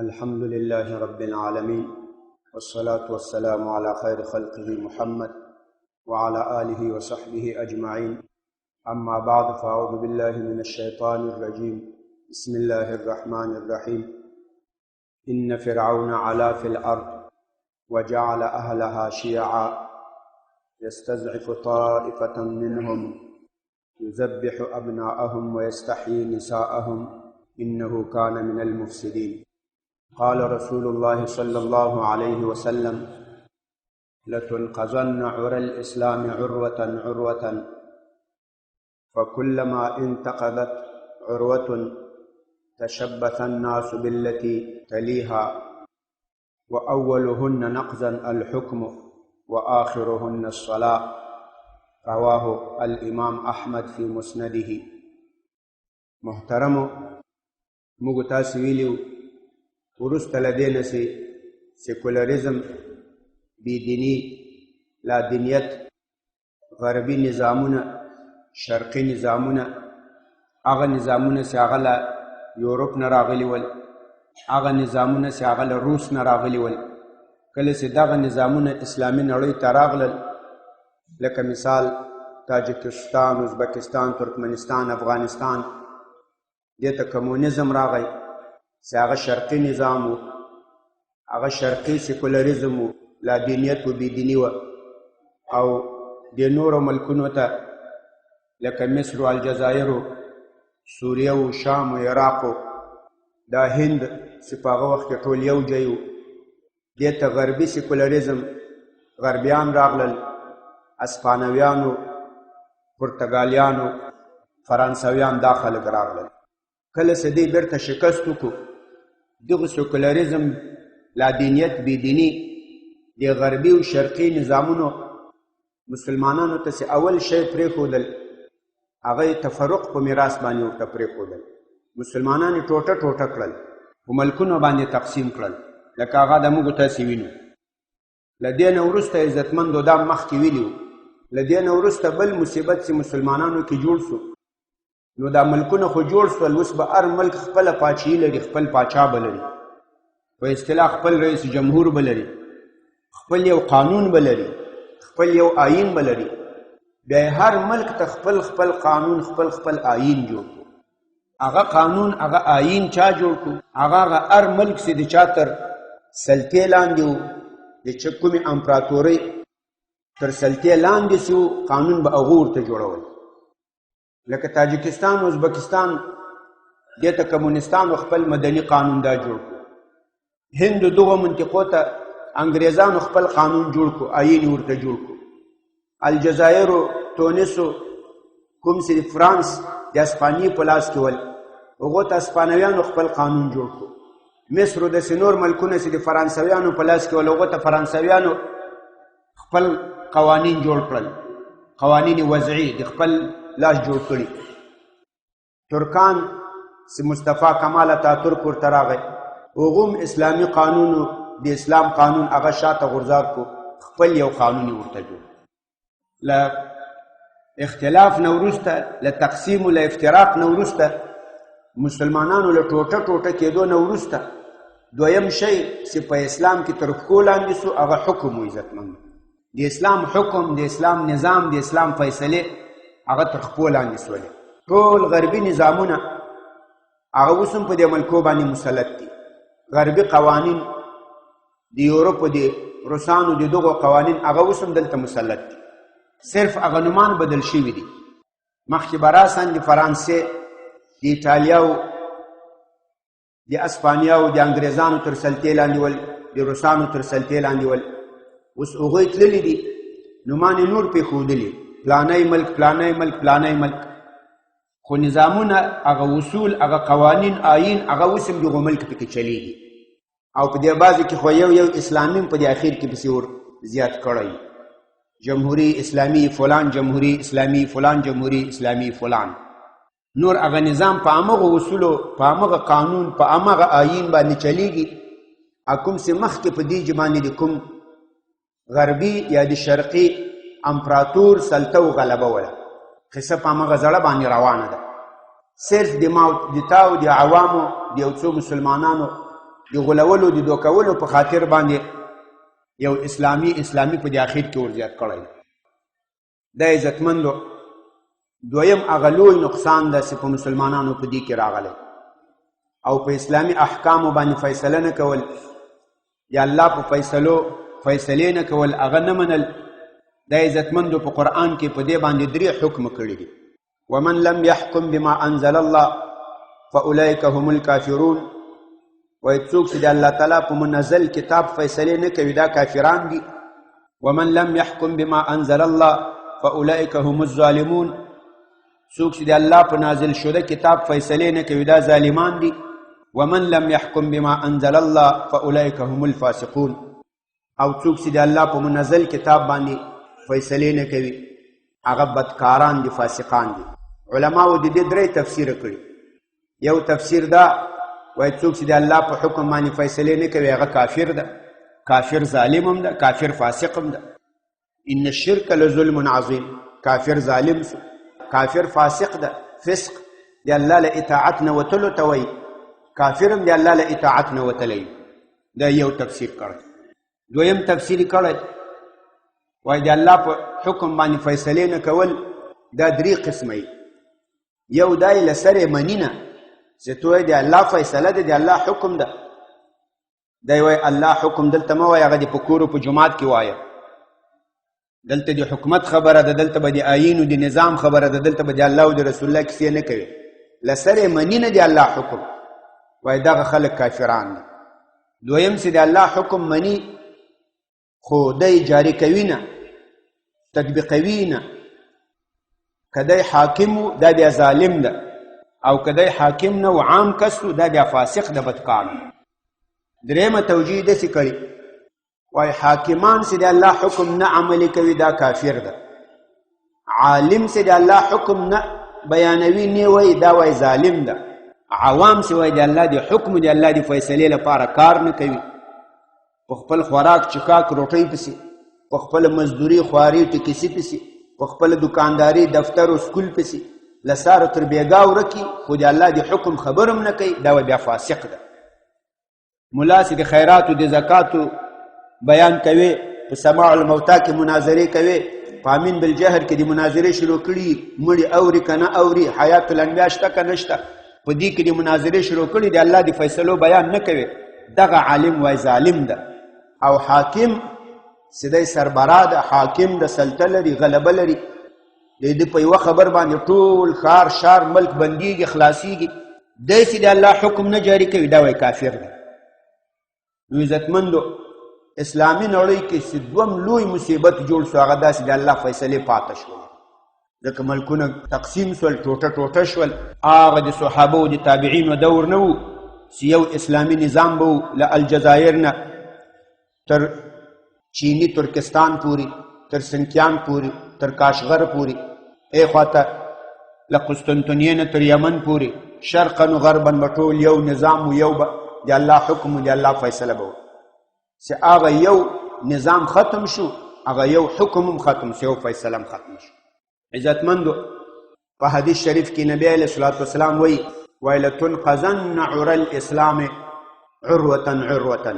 الحمد لله رب العالمين، والصلاة والسلام على خير خلقه محمد وعلى آله وصحبه أجمعين. أما بعد، فأعوذ بالله من الشيطان الرجيم. بسم الله الرحمن الرحيم. إن فرعون علا في الأرض وجعل أهلها شيعا يستضعف طائفة منهم يذبح أبناءهم ويستحيي نساءهم إنه كان من المفسدين. قال رسول الله صلى الله عليه وسلم: لتنقضن عرى الإسلام عروة عروة، فكلما انتقضت عروة تشبث الناس بالتي تليها، وأولهن نقضا الحكم وآخرهن الصلاة. رواه الإمام أحمد في مسنده. محترمو، موږ تاسو ویلو وروسته له دې نه سیکولریزم، بېدیني، لادینیت، غربي نظامونه، شرقي نظامونه، هغه نظامونه چې هغه له یورپ نه راغلي ول، هغه نظامونه چې هغه له روس نه راغلي ول، کله چې دغه نظامونه اسلامي نړۍ ته راغلل، لکه مثال تاجکستان، ازبکستان، ترکمنستان، افغانستان، دې ته کمونیزم راغی چې هغه شرقي نظام و، هغه شرقي سیکولریزم و، لادینیت و بېدیني وه. او د نورو ملکونو ته لکه مصر و الجزایر و سوریه و شام و عراق و دا هند چې په هغه وخت کې ټول یو ځای و، دې ته غربي سیکولریزم، غربیان راغلل، اسپانویانو، پرتګالیانو، فرانسویان، دا خلک راغلل. کله چې دوی بیرته شکست وکړو، دغه سیکولریزم، لادینیت، بېدیني، د غربي او شرقي نظامونو مسلمانانو ته چې اول شی پرېښودل، هغه تفرق په میراث باندې ورته پرېښودل. مسلمانان یې ټوټه ټوټه کړل، په ملکونو باندې تقسیم کړل، لکه هغه د موږ تاسې وینو. له دې نه وروسته عزتمندو دا مخکې ویلي وو، له دې نه وروسته بل مصیبت چې مسلمانانو کې جوړ شو، نو دا ملکونه خو جوړ شول، اوس به هر ملک خپله پاچاهي لري، خپل پاچا به لري، په اصطلاح خپل رئیس جمهور به لري، خپل یو قانون به لري، خپل یو آیین به لري. بیا هر ملک ته خپل خپل قانون، خپل خپل آیین جوړ کړو. هغه قانون، هغه آیین چا جوړ کړو؟ هغه هر ملک چې د چا تر سلطې لاندې و، د چې کومې امپراتورۍ تر سلطې لاندې چې و، قانون به هغه ورته جوړول. لکه تاجکستان و ازبکستان، دې ته کمونستانو خپل مدني قانون دا جوړ کړو. هند دغو منطقو ته انګریزانو خپل قانون جوړ کړو، آیین ورته جوړ کړو. الجزایر و تونس و کوم چې فرانس د اسپانیې په لاس کې ول، هغو ته اسپانویانو خپل قانون جوړ کړو. مصر و داسې نور ملکونه چې د فرانسویانو په لاس کې ول، هغو ته فرانسویانو خپل قوانین جوړ کړل، قوانین وضعي د خپل لاس جوړ کړي. ترکان چې مصطفی کمال اتاتورک ورته راغی، هغو هم اسلامي قانون، د اسلام قانون، هغه شاته غورځار کړو، خپل یو قانون یې ورته جوړ. له اختلاف نه وروسته، له تقسیم و له افتراق نه وروسته، مسلمانانو له ټوټه ټوټه کېدو نه وروسته، دویم شی چې په اسلام کې تر پښو لاندې سو، هغه حکم و. عزتمند، د اسلام حکم، د اسلام نظام، د اسلام فیصلې هغه تر پښو لاندې سولې. ټول غربي نظامونه هغه اوس هم په دې ملکو باندې مسلط دي. غربي قوانین، د یورپ و د روسانو د دغو قوانین هغه اوس هم دلته مسلط دي، صرف هغه نومان بدل شوي دي. مخکې به راسن د فرانسې، د ایټالیا او د اسپانیا او د انګریزانو تر سلطې لاندې ول، د روسانو تر سلطې لاندې ول. اوس هغوی تللي دي، نومان یې نور پرېښودلي، پلانی ملک، پلانی ملک، پلانی ملک، خو نظامونه، هغه اصول، هغه قوانین، آیین، هغه اوس هم دغو ملک پکې چلیږي. او په دې بعضې کې خو یو اسلامي په دې اخر کې پسې ور زیات کړی، جمهوری اسلامی فلان، جمهوری اسلامی فلان، جمهوری اسلامی فلان. نور هغه نظام په همغه اصولو، په همغه قانون، په همغه آیین باندې چلیږي. کوم چې مخکې په دې باندې د کوم غربي یا د شرقي امپراتور سلطه و غلبه وله، قصه په همغه زړه باندې روانه ده. صرف د تاو د عوامو د یو څو مسلمانانو د غولولو د دوکولو په خاطر باندې یو اسلامي په د اخر کې ورزیات کړی دا عزتمندو. دویم هغه لوی نقصان ده چې په مسلمانانو په دې کې راغلی او په اسلامي احکامو باندې فیصله نه کول یا الله په فیصلې نه کول هغه نه منل. دا عزتمندو په قرآن کې په دې باندې 3 حکم کړي دي. ومن لم يحكم بما انزل الله فاولئك هم الكافرون. وای څوک چې د الله تعالی په منزل کتاب فیصلې نه کوي دا کافران دي. ومن لم يحكم بما انزل الله فاولئك هم الظالمون. څوک چې د الله په نازل شوه کتاب فیصلې نه کوي دا ظالمان دي. ومن لم يحكم بما انزل الله فاولئك هم الفاسقون. او څوک چې د الله په منزل کتاب باندې فیصلې نه کوي هغه بدکاران دي، فاسقان دي. علماو د دې 3 تفسیر کړي. یو تفسیر دا وای څوک چې د الله په حکم باندې فیصلې نه کوي هغه کافر ده، کافر ظالم هم ده، کافر فاسق هم ده. ان الشرك لظلم عظیم. کافر ظالم سو، کافر فاسق ده، فسق د الله له اطاعت نه وتلو ته وایي، کافر هم د الله له اطاعت نه وتلی. دا یو تفسیر کړی. دویم تفسیر کړی وای د الله په حکم باندې فیصلې نه کول دا 3 قسمه. یو دای لسره منینه چې توی د الله فیصله ده، د الله حکم ده. دی وای الله حکم دلته مه وایه، هغه د په کور په جومات کې وایه. دلته د حکومت خبره ده، دلته به د آیین او د نظام خبره ده، دلته به د الله او د رسول الله کیسې نه کوي. لسره منینه د الله حکم وای دغه خلک کافران دي. دویم چې د الله حکم منی خو دی جاری کوي نه، تطبیقوي نه. کدی حاکم دا بیا ظالم ده، او کدی حاکم نه و عام کس دا بیا فاسق ده، بدکار. دریمه توجیه داسې کړي وای حاکمان چې د الله حکم نه عملي کوي دا کافر ده. عالم چې د الله حکم نه بیانوي نه وای دا وای ظالم ده. عوام چې وای د الله د حکم د الله د فیصلې لپاره کار نه کوي، په خپل خوراک چکاک روټۍ پسې، په خپل مزدوري خواري ټکسي پسې، په خپل دکانداري دفتر او سکول پسې لساره تر بیګاو رکی، خو د الله د حکم خبرم نه کوي، دا بیا فاسق ده. ملا چې د خیرات او د زکاتو بیان کوي، په سماع الموتا کې مناظرې کوي، په امین بالجهر کې د مناظرې شروع کړي، مړي اوري کنه اوري، حیات الانبیاء شته که نشته، په دې کې د مناظرې شروع کړي، د الله د فیصلو بیان نه کوي، دغه عالم وای ظالم ده. او حاکم سیدای سربرا ده، حاکم د سلطه لري، غلبه لري، د دې په یوه خبر باندې ټول ښار شار ملک بندیږي، خلاصیږي، دی چې د الله حکم نه جاری کوي دا وای کافر ده. نو عزتمندو اسلامي نړۍ کې چې دوم لوی مصیبت جوړ شو هغه داسې د الله فیصلې پاته شول. ځکه ملکونه تقسیم شول، ټوټه شول. هغه د صحابه او د تابعینو دور نه و چې یو اسلامي نظام به و له الجزایر نه تر چینی ترکستان پوری، تر سنکیان پوری، تر کاشغر پوری، ای خواته له قسطنطنیه نه تر یمن پوری، شرقا و غربا به ټول یو نظام و یو به د الله حکم و د الله فیصله به و. چې هغه یو نظام ختم شو، هغه یو حکم هم ختم شو، یو فیصله هم ختم شو. عزتمندو په حدیث شریف کې نبی علیه الصلاة والسلام وایي لتنقضن عرى الاسلام عروة.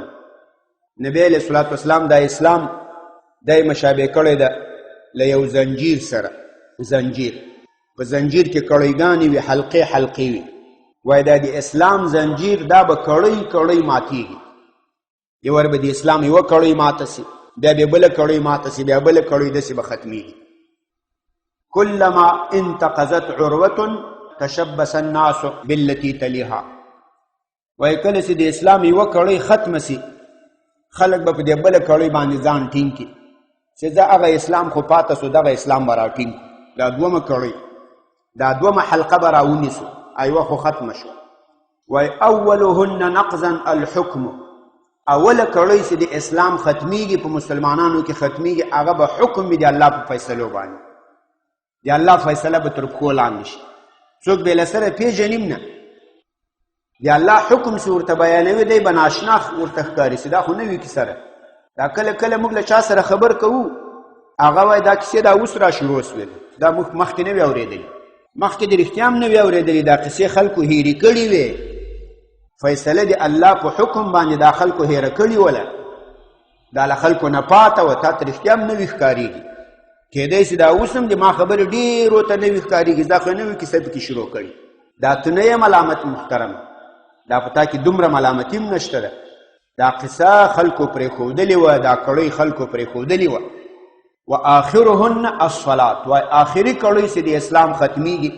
نبی علیه الصلاة والسلام دا اسلام دای مشابه کړی ده له یو زنجیر سره. زنجیر په زنجیر کې کړیګانې وي، حلقې وي. وایي دا د اسلام زنجیر دا به کړی ماتیږي. یو ور به د اسلام یوه کړی ماته سي، بیا به بله کړی ماته سي، بیا بله کړی داسې به ختمیږي. کلما انتقضت عروة تشبث الناس بالتي تلیها. وایي کله چې د اسلام یوه کړی ختمه سي، خلک به په دې بله کړی باندې ځان ټینګ کړي چې زه هغه اسلام خو پاته سو، دغه اسلام به راټینګ کړو. دا دومه کړی، دا دومه حلقه به راونیسو، ایوه خو ختمه شو. وایي اولهن نقضا الحکم. اوله کړی چې د اسلام ختمیږي، په مسلمانانو کې ختمیږي، هغه به حکم وي د الله په فیصلو باندې. د الله فیصله به تر پښو لاندې شي، څوک به یې له سره پېژنیم نه. د الله حکم چې ورته بیانوي دی به ناشنا ورته ښکاري چې دا خو نه وي کیسه ده. دا کله کله موږ له چا سره خبر کوو، هغه وایي دا کیسې دا اوس را شروع شوې، دا موږ مخکې نه وي اورېدلي، مخکې د رښتیا هم نه وي اورېدلي، دا قیسې خلکو هېرې کړي وې. فیصله د الله په حکم باندې دا خلکو هیره کړي وله دا له خلکو نه پاته وه تا ته رښتیا هم نوي ښکارېږي کیدای شي دا اوس هم د ما خبرې ډېرو ته نوي ښکارېږي دا خو نوې کیسه پکې شروع کړي دا ته نه یې ملامت محترمه دا په تا کې دومره ملامتي هم نشته ده دا قصه خلکو پرېښودلې وه دا کړۍ خلکو پرېښودلې وه و آخرهن الصلاة و آخري کړۍ چې د اسلام ختمیږي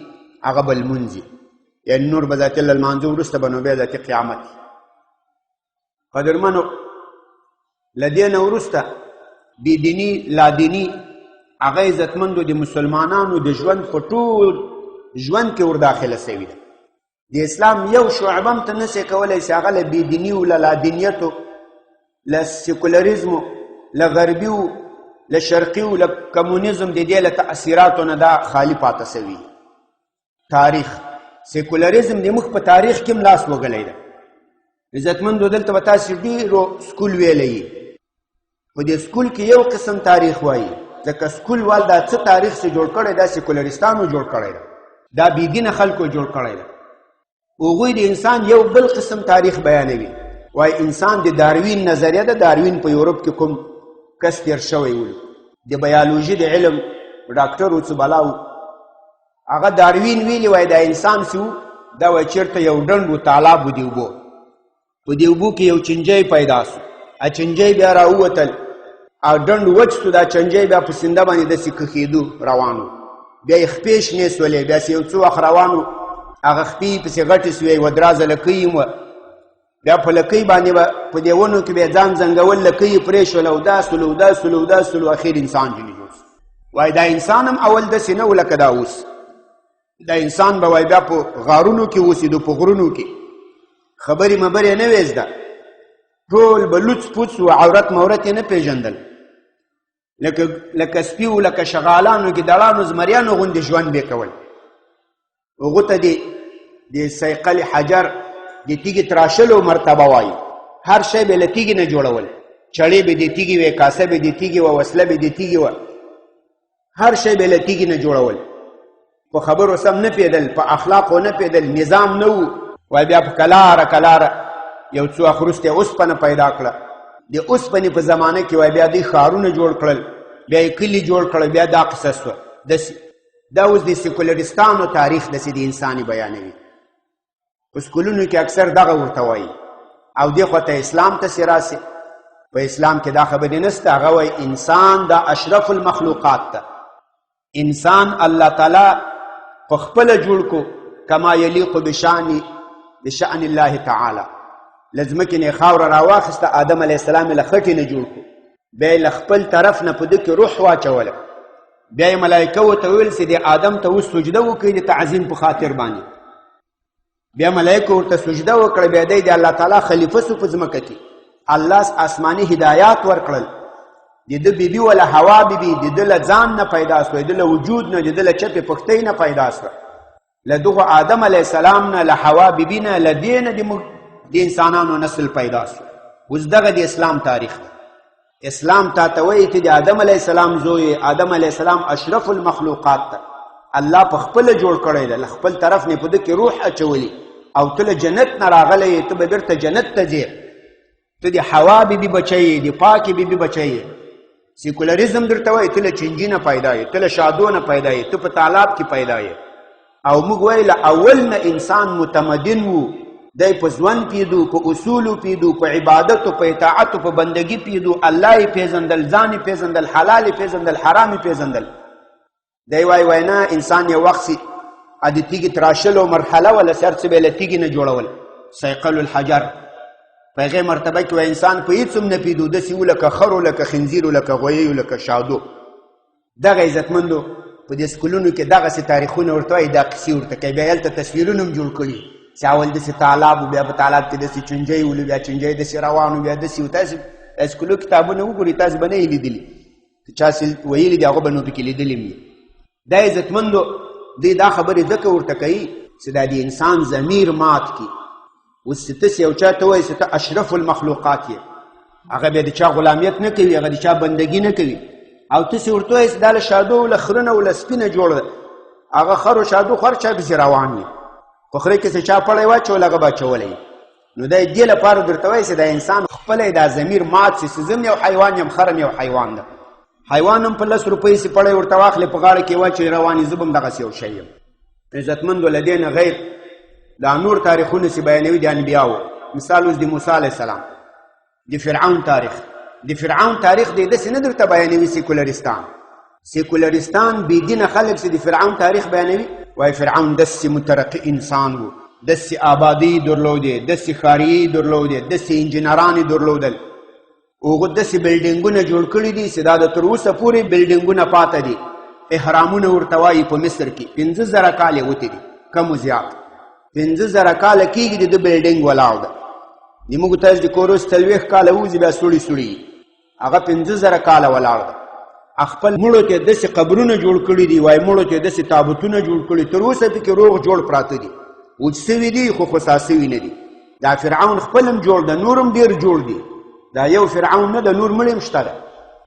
هغه به لمونځ یعنی نور به ذات الله لمانځه وروسته به نو بیا ذاتي قیامت قدرمنو له دې نه وروسته بېدیني لادیني هغه عزتمندو د مسلمانانو د ژوند په ټول ژوند کې ورداخله سوي ده د اسلام یو شعبه هم ته نسې کولی چې هغه له بېدیني له لادینیتو له سیکولریزمو له غربي له شرقي له کمونیزم د دې له تاثیراتو نه دا خالی پاته سوي تاریخ سیکولریزم د موږ په تاریخ کې هم لاس وګلی ده عزتمندو دلته به تاسې ډېرو سکول ویلی په دې سکول کې یو قسم تاریخ وایي ځکه سکول وال دا څه تاریخ چې جوړ کړی دا سیکولریستانو جوړ کړی ده دا بېدینه خلکو جوړ کړی ده هغوی د انسان یو بل قسم تاریخ بیانوي وایي انسان د داروین نظریه ده داروین په یورپ کې کوم کس تیر شوی و د بیالوژي د علم ډاکټر و څه بلا و هغه داروین ویلي وایي دا انسان چې و دا وایي چېرته یو ډنډ و تالاب و د اوبو په دې اوبو کې یو چنجی پیدا سو چنجی بیا راووتل او ډنډ وچ سو دا چنجی بیا په سینده باندې داسې کښېدو روان و بیا یې خپې شنې سولې بیا چې یو څه وخت روان و هغه خپې یې پسې غټې سوې یوه درازه لکۍ هم وه بیا په لکۍ باندې به په دې ونو کې بیا ځان زنګول لکۍ یې پرې شول او دا سولو دا سولو دا سولو اخر انسان جوړ شو وایي دا انسان هم اول داسې نه و لکه دا اوس دا انسان به وایي بیا په غارونو کې اوسېدو په غرونو کې خبرې مبرې نه وې زده ټول به لوڅ پوڅ و عورت مورت یې نه پېژندل لکه سپي و لکه شغالانو ګیدړانو زمریانو غوندې ژوند به کول هغو ته د صیقل حجر د تیږې تراشلو مرتبه وایي هر شی به له تیږې نه جوړول چړې به د تیږې وې کاسه به د تیږې وه وسله به د تیږې وه هر شی به له تیږې نه جوړول په خبرو سم نه پېدل په اخلاقو نه پېدل نظام نه و وایي بیا په کلاره کلاره یو څو وخت وروسته اوسپنه پیدا کړه د اوسپنې په زمانه کې وایي بیا دوی ښارونه جوړ کړل بیا یې کلي جوړ کړل بیا دا قصه سوه داسې دا اوس د سیکولریستانو تاریخ داسې د انساني بیانوي په سکولونو کې اکثر دغه ورته وایي او دې خوا ته اسلام تسې راسې په اسلام کې دا خبرې نسته هغه وایي انسان دا اشرف المخلوقات ته انسان الله تعالی په خپله جوړ کو کما یلیق بشأن الله تعالی له ځمکې نه یې خاوره راواخیسته آدم علیه السلام یې له خټې نه جوړ کړو بیا یې له خپل طرف نه په ده کې روح واچوله بیا یې ملایکه ورته ویل چې د آدم ته اوس سجده وکړي د تعظیم په خاطر باندې بیا ملایکه ورته سجده وکړه بیا دی د الله تعالی خلیفه سو په ځمکه کې الله آسماني هدایات ورکړل د ده بیبي وله هوا بیبي د ده له ځان نه پیدا سوه د ده له وجود نه د ده له چپې پښتۍ نه پیدا سوه له دغو آدم علیه السلام نه له هوا بیبي نه له دې نه د انسانانو نسل پیدا سو اوس دغه د اسلام تاریخ اسلام تا ته وایي چې د آدم علیه السلام زوی آدم علیه السلام اشرف المخلوقات ته الله په خپله جوړ کړی ده له خپل طرف نه په ده کې روح اچولی او ته له جنت نه راغلی ته به بیرته جنت ته ځې ته د حوا بیبي بچی یې د پاکې بیبي بچی یې سیکولریزم درته وایي ته له چنجي نه پیدا یې ته له شادو نه پیدا یې ته په تالاب کې پیدا یې او موږ وایي له اول نه انسان متمدن و دی په ژوند پیدو په اصولو پیدو په عبادتو په اطاعتو په بندگی پیدو الله یې پیژندل ځان یې پیژندل حلال یې پیژندل حرام یې پیژندل دی وایي نه انسان یو وخت د تیږې تراشلو مرحله وله سر څه به له تیږې نه جوړول صیقل الحجر په هغې مرتبه کې وایي انسان په هېڅ هم نه پیدو داسې و لکه خر و لکه خنزیر و لکه غویی و لکه شادو دغه عزتمندو په دې سکولونو کې دغسې تاریخونه ورته وایي دا قصې ورته کوي بیا هلته تصویرونه هم جوړ کړي چې اول داسې تالاب و بیا په تالاب کې داسې چنجی ولو بیا چنجی داسې روان و بیا داسې و تاسې سکولو کتابونه وګورئ تاسې به نه یې لیدلي که چا ویلي دي هغه به نو پکې لیدلي هم دا عزتمندو دوی دا خبرې ځکه ورته کوي چې دا د انسان ضمیر مات کړي اوس چې تاسې یو چا ته وایي چې ته اشرف المخلوقات یې هغه بیا د چا غلامیت نه کوي هغه د چا بندګي نه کوي او تاسې ورته وایي چې دا له شادو له خره نه و له سپي نه جوړ ده هغه خر و شادو خر چا پسې روان وي په خره کې چې چا پړی واچول هغه به اچولی نو دا دې لپاره درته وایي چې دا انسان خپله دا ضمیر مات شي چې زم یو حیوان یم خرم یو حیوان ده حیوان هم په 10 روپۍ سي پړی ورته واخلې په غاړه کې واچوي رواني زه به هم دغسې یو شی یم عزتمندو له دې نه غیر دا نور تاریخونه چې بیانوي د انبیاو مثال اوس د موسی علیه السلام د فرعون تاریخ دی داسې نه درته بیانوي سیکولرستان بېدینه خلک چې د فرعون تاریخ بیانوي وایي فرعون داسې مترقي انسان و داسې آبادي درلودې داسې ښاریي درلودې داسې انجینران یې درلودل هغه داسې بلډینګونه جوړ کړي دي چې دا د تر اوسه پورې بلډینګونه پاته دي احرامونه ورته وایي په مصر کې 50,000 کاله وتې دي کم و زیات 50,000 کاله کېږي د ده بلډینګ ولاړ ده زموږ تاسو د کور اوس 40 کاله وځي بیا سوړي هغه 50,000 کاله ولاړ ده خپل مړو ته داسې قبرونه جوړ کړي دي وایي مړو ته داسې تابوتونه جوړ کړي تر اوسه پکې روغ جوړ پراته دي وچ سوي دي خو خوسا سوي نه دي دا فرعون خپل هم جوړ ده نور هم ډېر جوړ دي دا یو فرعون نه ده نور مړ هم شته ده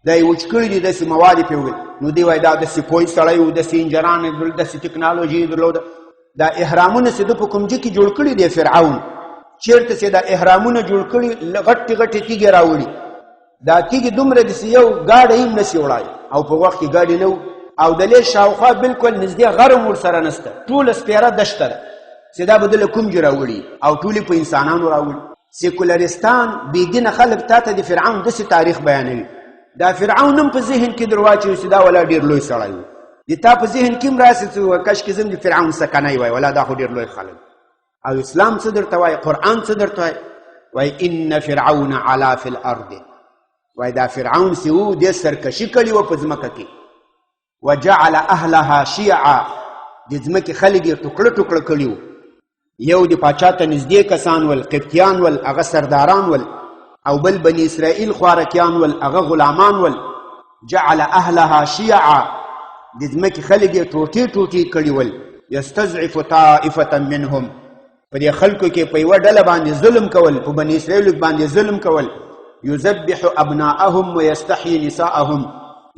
دا یې وچ کړي دي داسې مواد یې پرې نو دی وایي دا داسې پوه سړی و داسې انجران یې درلود داسې ټکنالوژي یې درلوده دا احرامونه چې ده په کوم ځای کې جوړ کړي دي فرعون چېرته چې دا احرامونه جوړ کړي غټې غټې تیږې راوړي دا تیږې دومره داسې یو ګاډی هم نسي وړای او په وخت کې ګاډي نه و او د لې شاوخوا بلکل نږدې غر هم ورسره نسته ټوله سپېره دشته ده چې دا به دله کوم ځای راوړي او ټولې په انسانانو راوړي سیکولرستان بېدینه خلک تا ته د فرعون داسې تاریخ بیانوي دا فرعون هم په ذهن کې در واچوي چې دا ولا ډېر لوی سړی و د تا په ذهن کې هم راسي چې کشکې زم د فرعون سکنی وای ولا دا خو ډېر لوی خلک او اسلام څه درته وایي قرآن څه درته وایي وایي ان فرعون علا فی الارض وایي دا فرعون چې و دې سرکشي کړې وه په ځمکه کې وجعل اهلها شیعا د ځمکې خلک یې ټوکړه ټوکړه کړي وو یو د پاچا ته نږدې کسان ول قبطیان ول هغه سرداران ول او بل بني اسرائیل خوارکیان ول هغه غلامان ول جعل اهلها شیعا د ځمکې خلک یې ټوټې ټوټې کړي ول یستضعف طائفه منهم په دې خلکو کې په یوه ډله باندې ظلم کول په بني اسرائیلو باندې ظلم کول یذبح ابناءهم ویستحیي نساءهم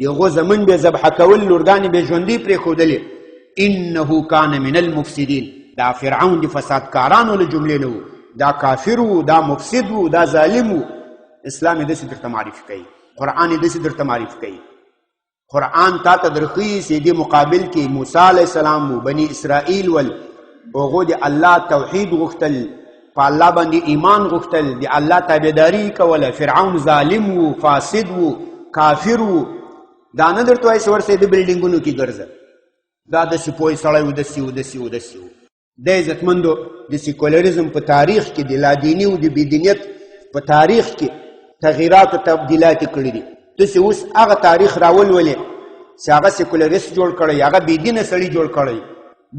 یغو زمن به ذبح کول لورګانې به ژوندۍ پرېښودلې انه کان من المفسدین دا فرعون د فسادکارانو له جملې نه و دا کافر و دا مفسد و دا ظالم و اسلام یې داسې درته معرفي کوي قرآن یې داسې درته معرفي کوي قرآن تا ته درښیي چې دې مقابل کې موسی علیه السلام و بني اسرائیل ول هغو د الله توحید غوښتل په الله باندې ایمان غوښتل د الله تابعداري کوله فرعون ظالم و فاسد و کافر و دا نه درته وایي چې ورسې د بلډینګونو کې ګرځه دا داسې پوه سړی و داسې و د عزتمندو د سیکولریزم په تاریخ کې د لادیني او د بېدینیت په تاریخ کې تغییرات او تبدیلات یې کړي دي تاسې اوس هغه تاریخ راولولې چې هغه سیکولریست جوړ کړی هغه بېدینه سړي جوړ کړی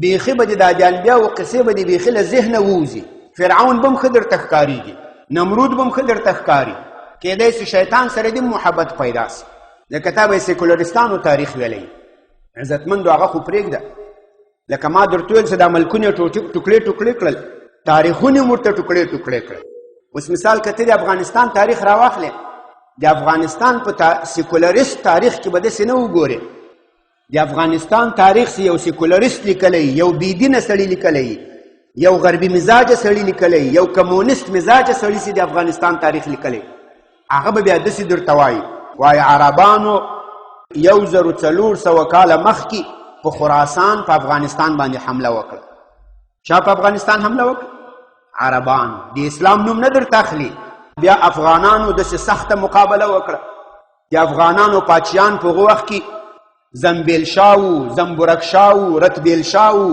بیخي به د انبیاو قصې به د بیخي له ذهنه ووځي فرعون به هم ښه درته ښکارېږي نمرود به هم ښه درته ښکاري کېدی شي شیطان سره دې محبت پیدا سي لکه تا به یې سیکولرستانو تاریخ ویلی عزتمندو هغه خو پرېږده لکه ما درته ویل چې دا ملکونه ټوکړې ټوکړې کړل تاریخونه یې ورته ټوکړې ټوکړې کړل اوس مثال که ته د افغانستان تاریخ راواخلې د افغانستان په سیکولریست تاریخ کې به داسې نه وګورې د افغانستان تاریخ چې یو سیکولریست لیکلی یو بېدینه سړي لیکلی یو غربي مزاجه سړي لیکلی یو کمونیست مزاجه سړي چې د افغانستان تاریخ لیکلی هغه به بیا داسې درته وایي عربانو 1400 کاله مخکې په خراسان په افغانستان باندې حمله وکړه چا په افغانستان حمله وکړه عربانو د اسلام نوم نه درته اخلي بیا افغانانو داسې سخته مقابله وکړه د افغانانو پاچیان په هغه وخت کې زنبیل شاه و زنبورک شاه و رتبیل شاه و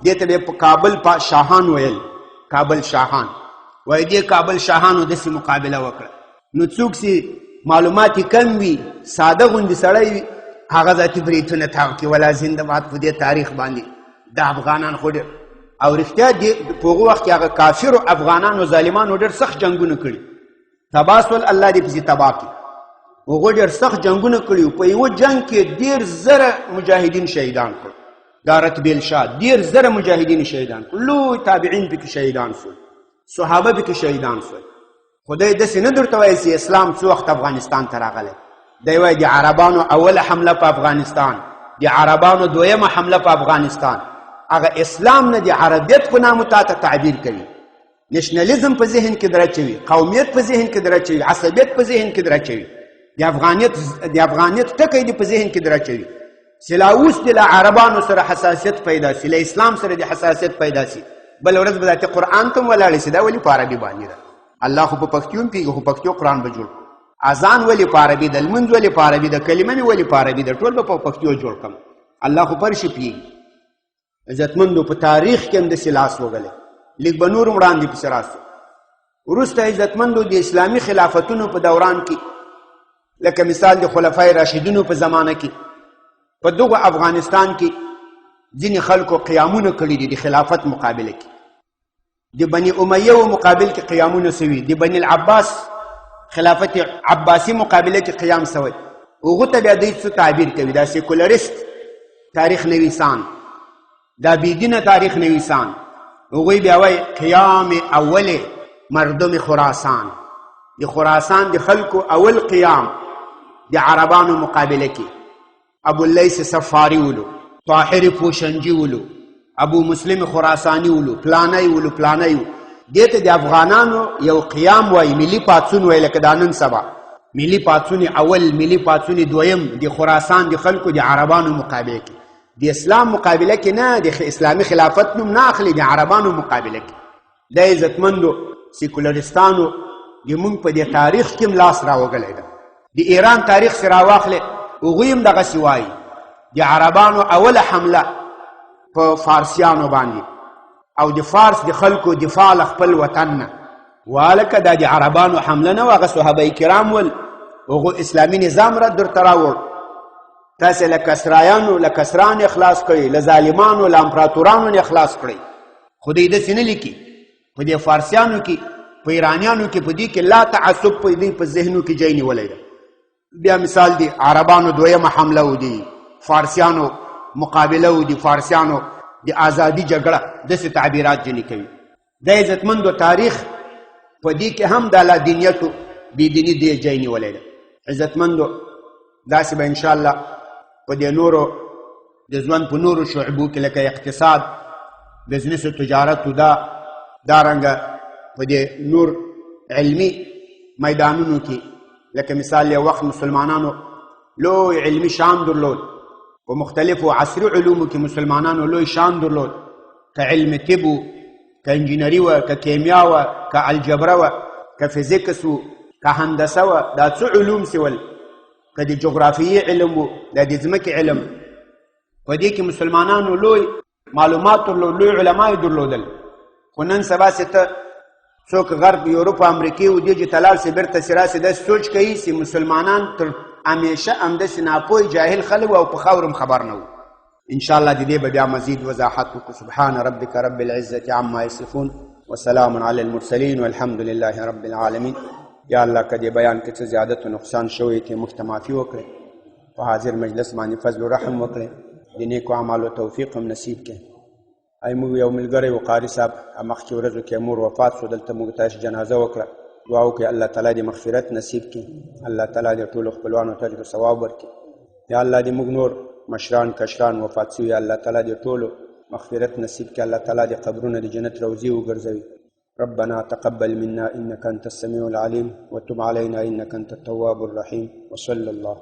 دې ته به په کابل شاهان ویل کابل شاهان وایي دې کابل شاهانو داسې مقابله وکړه نو څوک چې معلومات یې کم وي ساده غوندې سړی وي هغه ذاتي بریتونه تاو کړي ولا زنده باد په دې تاریخ باندې د افغانان خو ډېر او رښتیا په هغه وخت کې هغه کافرو افغانانو ظالمانو ډېر سخت جنګونه کړي تباه سول الله دې پسې تباه کړي هغو ډېر سخت جنګونه کړي په یوه جنګ کې 1,000 مجاهدین شهیدان کړل دا رتبیل شاه 1,000 مجاهدین شهیدان کړل لوی تابعین پکې شهیدان شول صحابه پکې شهیدان شول خدای داسې نه درته وایي چې اسلام څو وخت افغانستان ته راغلی دی وایي د عربانو اوله حمله په افغانستان د عربانو دویمه حمله په افغانستان هغه اسلام نه د عربیت په نامو تا ته تعبیر کوي نشنلیزم په ذهن کې درچوي، قومیت په ذهن کې درچوي، عصبیت په ذهن کې درچوي، د افغانیت ټکی دی په ذهن کې درچوي. چې لا اوس د عربانو سره حساسیت پیدا سي، له اسلام سره د حساسیت پیدا سي، بل ورځ به د قرآن ته ولاړ سي. دا ولې په عربي باندې ده؟ الله خو په پښتو هم پیږي، خو پښتو قرآن به جوړ کړو. اذان ولې په عربي ده، لمونځ ولې په عربي ده، کلمه مې ولې په عربي ده، ټول به په پښتو جوړ کړم. الله خو پر شي پیږي. عزتمندو په تاریخ کې هم داسې لاس وګلی، لږ به نور هم وړاندې پسې راسو. وروسته عزتمندو د اسلامي خلافتونو په دوران کې، لکه مثال د خلفای راشدینو په زمانه کې، په دغه افغانستان کې ځینې خلکو قیامونه کړي دي د خلافت مقابله کې. د بني امیه و مقابل کې قیامونه سوي، د بني العباس خلافت عباسی مقابله کې قیام سوی. هغو ته بیا دوی څه تعبیر کوي؟ دا سیکولریست تاریخ نویسان، دا بیدینه تاریخ نویسان، هغوی بیا وایي قیام اول مردم خراسان، د خراسان د خلکو اول قیام د عربانو مقابله کې. ابو اللیث صفاری ولو، طاهر پوشنجي ولو، ابو مسلم خراسانی ولو، پلانی ولو پلانی ولو. دې ته د افغانانو یو قیام وایي، ملي پاڅون وایي، لکه دا نن سبا ملي پاڅون اول، ملي پاڅون دویم د خراسان د خلکو د عربانو مقابله کې. د اسلام مقابله کې نه، د اسلامي خلافت نوم نه اخلي، د عربانو مقابله کې. د عزتمندو سیکولرستانو د مونږ په دې تاریخ کې لاس راوګلی ده. د ایران تاریخ چې راواخلې، هغوی هم دغسې وایي د عربانو اوله حمله په فارسیانو باندې، او د فارس د خلکو دفاع له خپل وطن نه. والکه دا د عربانو حمله نه و، هغه صحابه کرام ول، هغو اسلامي نظام را درته راوړ. تاسې له کسرایانو، له کسران اخلاص کړئ، له ظالمانو، له امپراتورانو نه اخلاص کړئ. خو دوی داسې نه لیکي. په دې فارسیانو کې، په ایرانیانو کې، په دې کې لا تعصب په دوی په ذهنو کې ځای نیولی ده. بیا مثال دی عربانو دویمه حمله و، دی فارسیانو مقابله و، دی فارسیانو د ازادي جګړه، داسې تعبیرات ځینې کوي. د عزتمندو تاریخ په دې کې هم د لادینیتو بېدیني دې ځای نیولی ده. عزتمندو داسې به انشاءالله په دې نورو د ژوند په نورو شعبو کې، لکه اقتصاد، بزنس و تجارت و دارنګه په دې نور علمي میدانونو کې، لکه مثال یو وخت مسلمانانو لوی علمي شان درلود، په مختلفو عصري علومو کې مسلمانانو لوی شان درلود، که علم طب و، که انجینري و، که کیمیا و، که الجبره و، که فیزیکس و، که هندسه و. دا څه علوم سول، که د جغرافیې علم و، دا د ځمکې علم. په دې کې مسلمانانو لوی معلومات درلود، لوی علما یې درلودل. خو نن سبا چې ته څوک غرب، یورپ، امریکې و دې چې ته لاړ سې بېرته چې راسې، داسې سوچ کوي چې مسلمانان تر همیشه همداسې ناپوه جاهل خلک او په خاورم خبر نه و. انشاءالله د دې به بیا مزید وضاحت وکړو. سبحان ربک رب العزة عما یصفون وسلام علی المرسلین والحمد لله رب العالمین. یا الله که دې بیان کې څه زیادت و نقصان شوی ته موږ ته معافي وکړې، په حاضر مجلس باندې فضل و رحم وکړې، د نیکو اعمالو توفیق هم نصیب کړې. ای موږ یو ملګری و قاري صاحب، مخکې ورځو کې مور وفات شو، دلته موږ تاسې جنازه وکړه. دعا وکړئ الله تعالی دې مغفرت نصیب کړي، الله تعالی دې ټولو خپلوانو ته اجر و ثواب ورکړي. یا الله دې موږ نور مشران کشران وفات شوي، الله تعالی دې ټولو مغفرت نصیب کړي، الله تعالی دې قبرونه د جنت روضې وګرځوي. ربنا تقبل منا إنك أنت السميع العليم وتب علينا إنك أنت التواب الرحيم وصلى الله